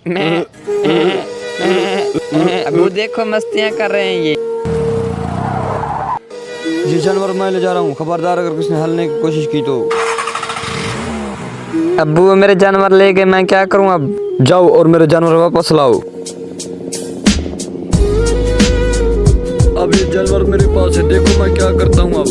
अबू देखो मस्तियाँ कर रहे हैं ये जानवर मैं ले जा रहा हूँ, खबरदार अगर किसने हलने की कोशिश की तो। अबू मेरे जानवर ले गए, मैं क्या करूँ अब? जाओ और मेरे जानवर वापस लाओ। अब ये जानवर मेरे पास है, देखो मैं क्या करता हूँ अब।